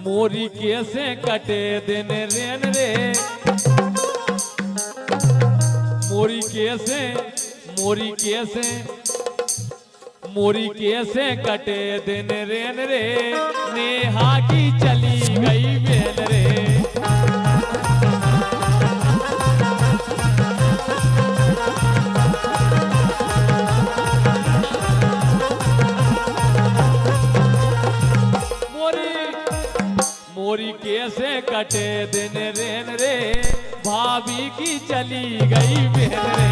मोरी कैसे कटे दिन रेन रे, मोरी कैसे कटे दिन रेन रे, नेहा की चली गई बेल रे। मोरी कैसे कटे दिन रेन रे, भाभी की चली गई बेल रे।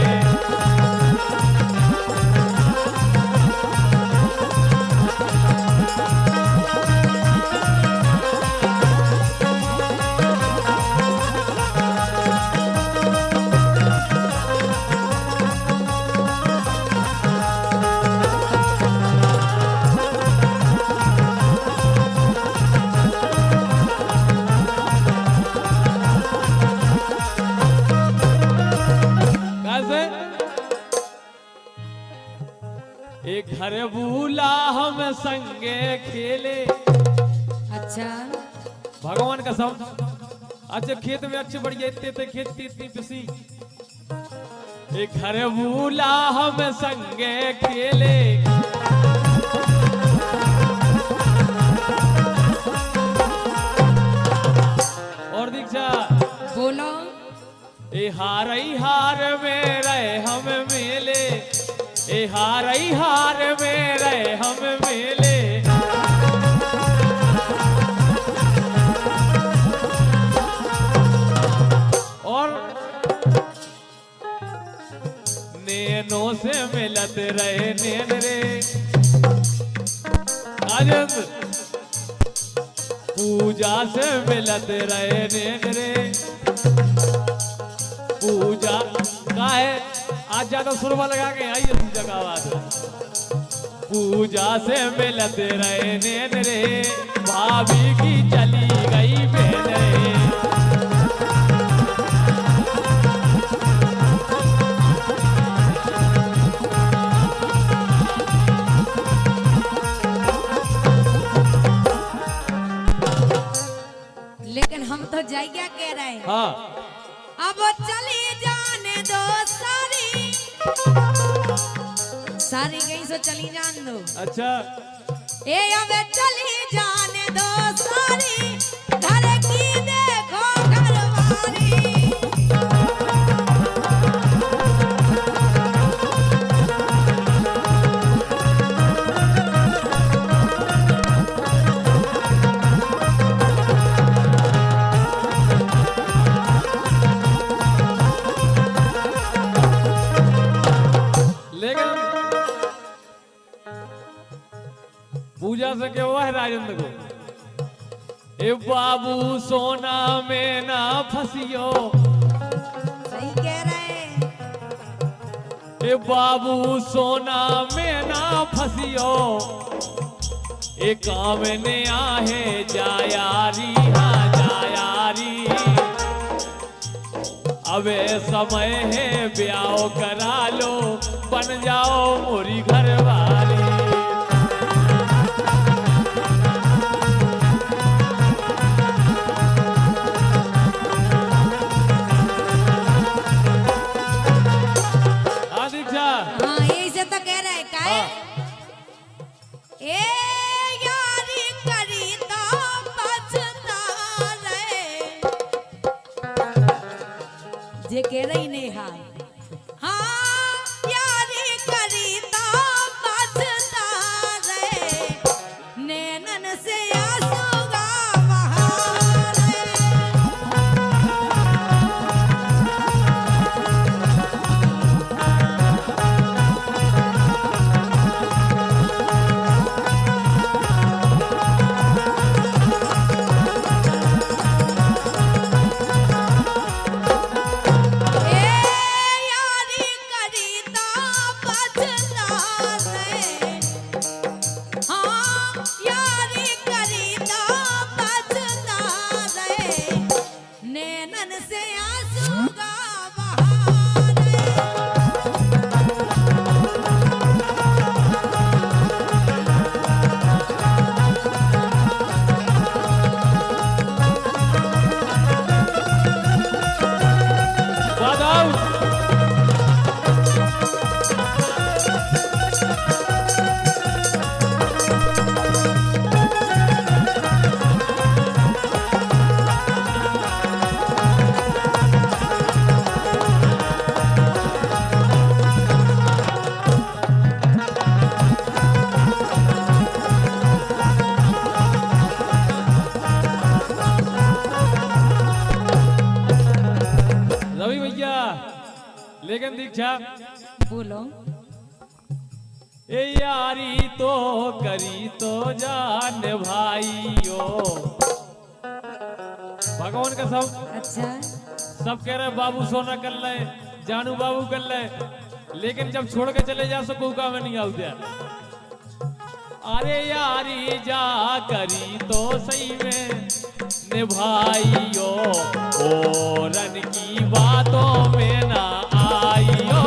एक घर भूला हम संगे खेले। अच्छा भगवान का सब अच्छा खेत में अच्छे बढ़िया इतने खेत इतनी पिसी। एक घर भूला हम संगे खेले, और दीक्षा बोलो। ए हार में रहे हम मेले, ए हार में रहे हम मेले। और नैनों से मिलत रहे नैन रे, आनंद पूजा से मिलत रहे नैन रे। पूजा का है आज ज्यादा सुरवा लगा के आइए पूजा का आवाज। पूजा से मिलत रहे नैन रे, भाभी की चली गई बेल रे। लेकिन हम तो जाइया कह रहे हैं। हाँ अब चली जाने दो सारी गई सो चली जान दो। अच्छा ए अब चली जाने दो सारी, घर की देखो घरवारी। पूजा से क्या हुआ है राजेंद्र को? ए बाबू सोना में ना फंसियो, सही कह रहे हैं। ए बाबू सोना में ना फंसियो, ए काम ने आहे जायारी, हाँ जायारी। अबे समय है ब्याह करा लो, बन जाओ मोरी घरवाली। हाँ यही से तो कह रहे का है। ए यारी करी तो बचता रहे, जे कह रही नेहा। हाँ यारी करी तो बचता रहे, नैनन से आंसूगा बहारे। हाँ यारी करी तो लेकिन दीक्षा बोलो। ए यारी तो करी तो जान भाइयों, भगवान का सब अच्छा सब कह रहे बाबू सोना कर ले, जानू बाबू कर ले, लेकिन जब छोड़ के चले जा सको का में नहीं आउते। अरे यारी जा करी तो सही में निभाइयो, ओ रन की बातों में ना आइयो।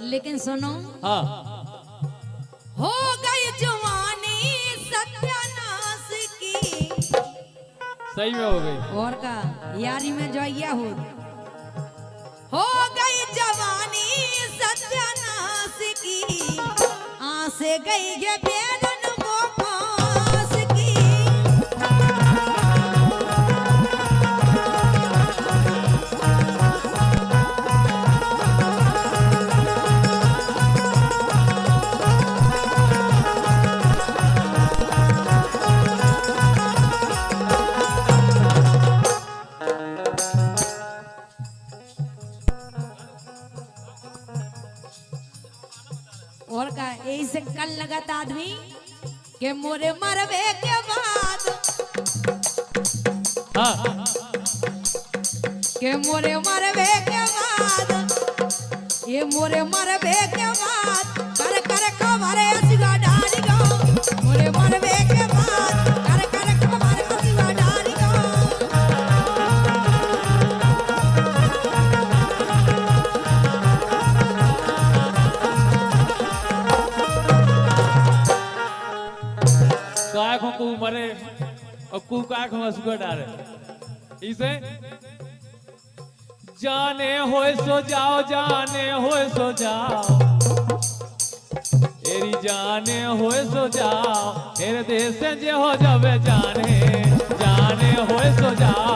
लेकिन सुनो, हाँ हो गई जवानी सत्यानाश की। सही में हो गई। और का यारी में जोइया हो गई जवानी सत्यानाश की। आसे गई ये बेरन वो फांस की। और का यही से कल लगत आदमी के मोरे मरवे के बाद, हाँ के मोरे मरवे के बाद, ये मोरे मरवे के बाद कर कर खबर असगा डाली गो। मोरे मरवे के बाद कर कर खबर असगा डाली गो। काय को मरे और कु काय को असुगा डाले। इसे जाने होए सो जाओ, जाने होए सो जाओ, एरी जाने होए सो जाओ, हेरे देश से जे हो जावे जाने, जाने होए सो जाओ।